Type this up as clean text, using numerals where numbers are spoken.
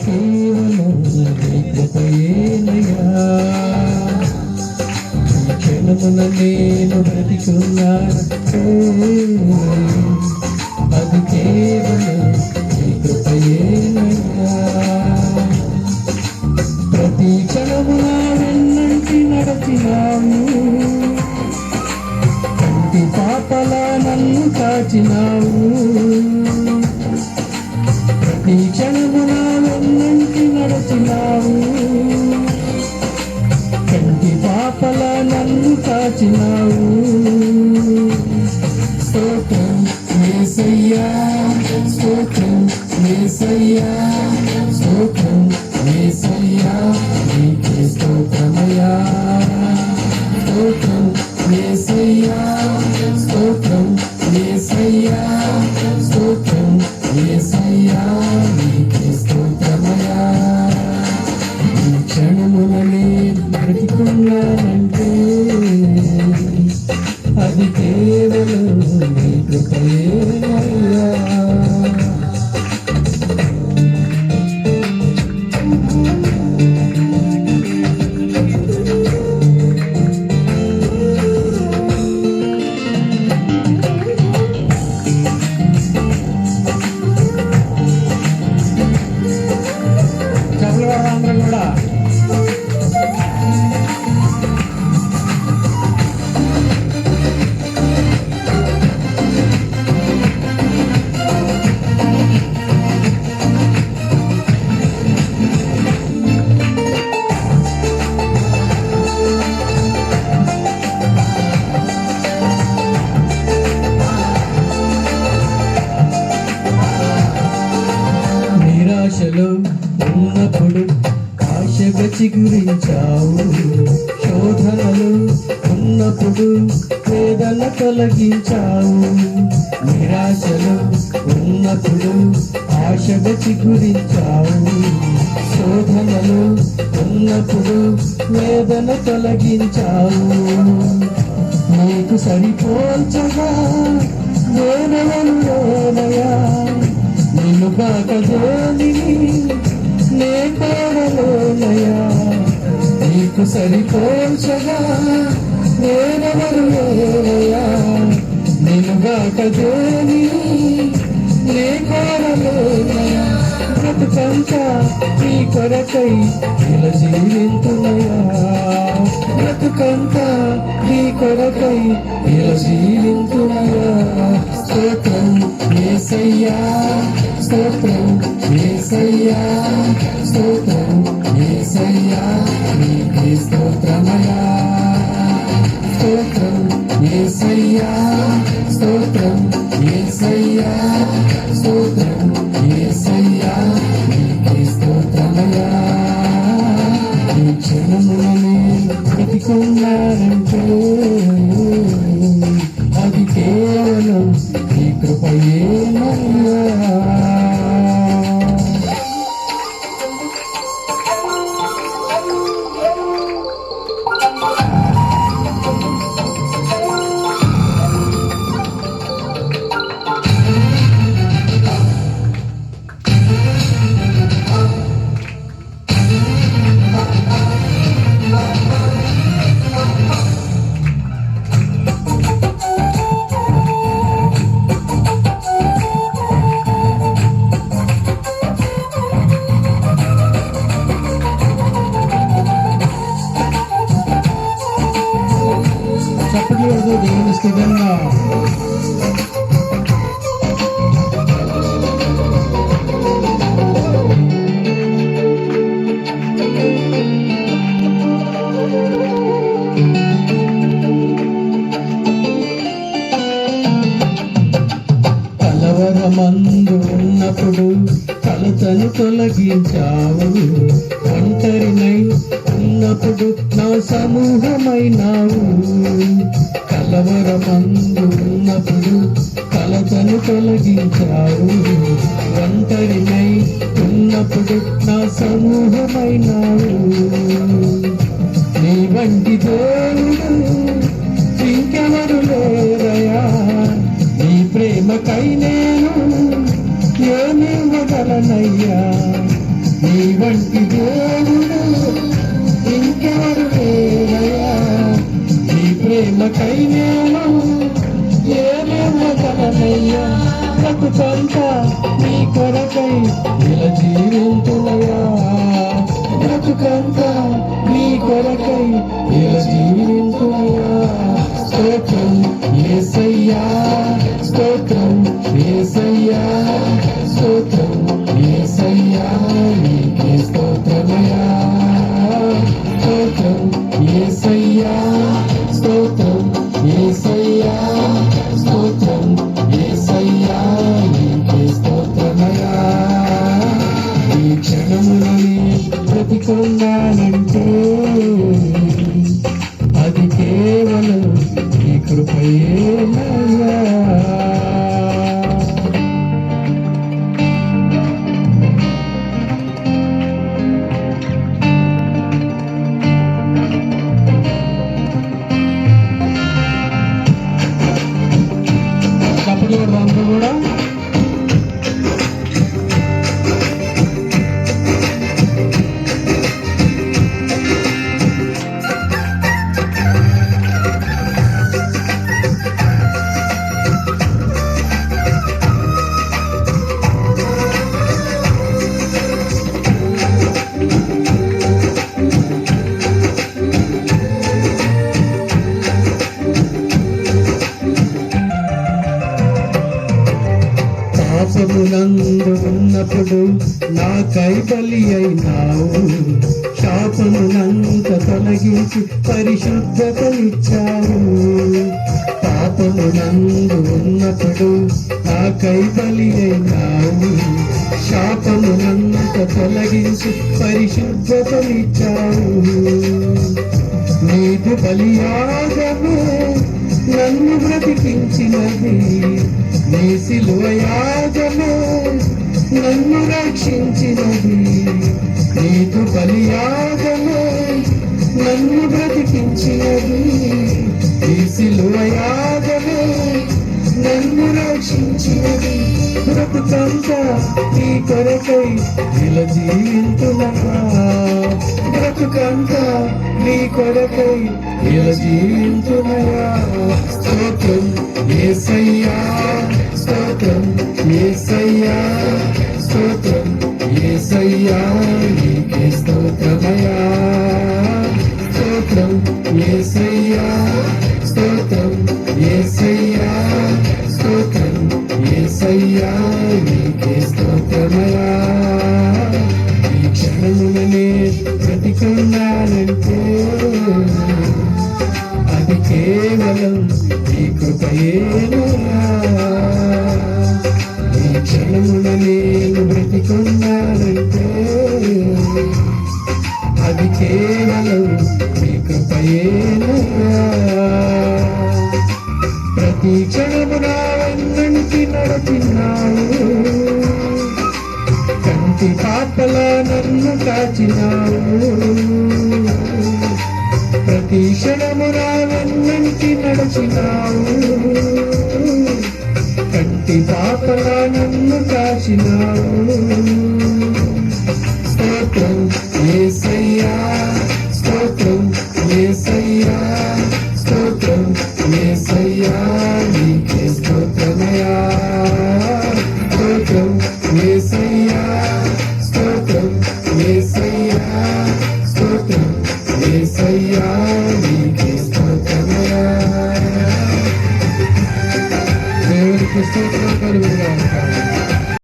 కేవలం నీ కృపయేనయ్యా. ఈ క్షణమున నేను బ్రతికున్నానంటే అది కేవలం నీ కృపయేనయ్యా. ప్రతి క్షణమున వెన్నంటి నడచినావు, కంటి పాపల నన్ను కాచినావు. ప్రతి క్షణమున వెన్నంటి నడచినావు, కంటి పాపల నన్ను కాచినావు. స్తోత్రం యేసయ్యా, స్తోత్రం యేసయ్యా, స్తోత్రం యేసయ్యా, నీకే స్తోత్రమయ్యా. స్తోత్రం యేసయ్యా, స్తోత్రం యేసయ్యా, స్తోత్రం యేసయ్యా, నీకే స్తోత్రమయ్యా. ఈ క్షణములనే బ్రతికున్నానంటే అది కేవలం నీ కృపయేనయ్యా. అందరం కూడా నిరాశలో ఉన్నప్పుడు ఆశగా చిగురించావు, శోధనలు ఉన్నప్పుడు వేదన తొలగించావు. నిరాశలో ఉన్నప్పుడు ఆశగా చిగురించావు, శోధనలు ఉన్నప్పుడు వేదన తొలగించావు. నీకు సరిపోల్చగా వేదనలు లేనయా, నిన్ను బాకజోలిని నే కోరలోనయా. నీకు సరిపోల్చగా నేనెవరు లేనయా, నిన్ను బాకజోలిని నే కోరలోనయా. బ్రతుకంతా నీ కొరకై ఇలా జీవింతునయా, బ్రతుకంతా నీ కొరకై ఇలా జీవింతునయా. స్తోత్రం యేసయ్యా, స్తోత్రం యేసయ్యా, స్తోత్రం యేసయ్యా, నీకే స్తోత్రమయ్యా. స్తోత్రం యేసయ్యా, స్తోత్రం యేసయ్యా, స్తోత్రం యేసయ్యా, నీకే స్తోత్రమయ్యా. ఈ క్షణములనే బ్రతికున్నానంటే అది కేవలం నీ కృపయేనయ్యా. చప్పట్లు దేవుని స్థిరంగా కలవరమందు ఉన్నప్పుడు కలతను తొలగించావు, ఒంటరినై ఉన్నప్పుడు నా సమూహమైనావు. కలవరమందు ఉన్నప్పుడు కలతను తొలగించావు, ఒంటరినై ఉన్నప్పుడు నా సమూహమైనావు. నీ వంటి దేవుడు ఇంకెవరు లేరయా, నీ ప్రేమకై నేను ఏమివ్వగలనయ్యా. నీ వంటి దేవుడు ఇంకెవరు లేరయ్యా. నీ ప్రేమకై నేను ఏమేమగలనయ్యా. బ్రతుకంతా నీ కొరకై ఇలా జీవింతులయ్యా. బ్రతుకంతా నీ కొరకై ఇలా జీవింతులయ్యా. స్తోత్రం యేసయ్యా, స్తోత్రం యేసయ్యా, స్తోత్రం యేసయ్యా, నీకే స్తోత్రమయ్యా. స్తోత్రం యేసయ్యా, స్తోత్రం యేసయ్యా, స్తోత్రం యేసయ్యా, నీకే స్తోత్రమయ్యా. ఈ క్షణములని బ్రతికున్నానంటే అది కేవలం నీ కృపయేనయ్యా. చప్పట్లు అందరూ కూడా. పాపమునందు ఉన్నప్పుడు నాకై బలి అయినావు. శాపమునంత తొలగించి పరిశుద్ధతనిచ్చావు. పాపమునందు ఉన్నప్పుడు నాకై బలి అయినావు. శాపమునంత తొలగించి పరిశుద్ధతనిచ్చావు. నీకు బలియాగము నన్ను బ్రతికించినది. నీ సిలువ యాగము నన్ను రక్షించినది. నీకు బలియాగము నన్ను బ్రతికించినది. నీ సిలువ యాగము నన్ను రక్షించినది. బ్రతుకంతా నీ కొరకై ఇలా జీవింతులనా. బ్రతుకంతా నీ కొరకై ఇలా జీవింతునయా. స్తోత్రం యేసయ్యా, స్తోత్రం యేసయ్యా, స్తోత్రం యేసయ్యా, నీకే స్తోత్రమయ్యా. స్తోత్రం యేసయ్యా, స్తోత్రం యేసయ్యా, స్తోత్రం యేసయ్యా, నీకే స్తోత్రమయ్యా. ఈ క్షణములనే బ్రతికున్నానంటే అది కేవలం నీ కృపయేనయ్యా. ఈ క్షణమున నేను బ్రతికున్నానంటే అది కేవలం నీ కృపయేనయ్యా. ప్రతి క్షణము నా వెన్నంటి నడిపినావు. కంటి పాపలా నన్ను కాచినావు. ప్రతి క్షణము నా వెన్నంటి నడిచినావు. కంటి పాపలా నన్ను కాచినావు. స్తోత్రం యేసయ్యా, స్తోత్రం యేసయ్యా, స్తోత్రం యేసయ్యా, నీకే స్తోత్రమయ్యా. స్తోత్రం యేసయ్యా, స్తోత్రం యేసయ్యా, స్తోత్రం యేసయ్యా, నీకే స్తోత్రమయ్యా. దేవునికి స్తోత్రం కలుగుగాక.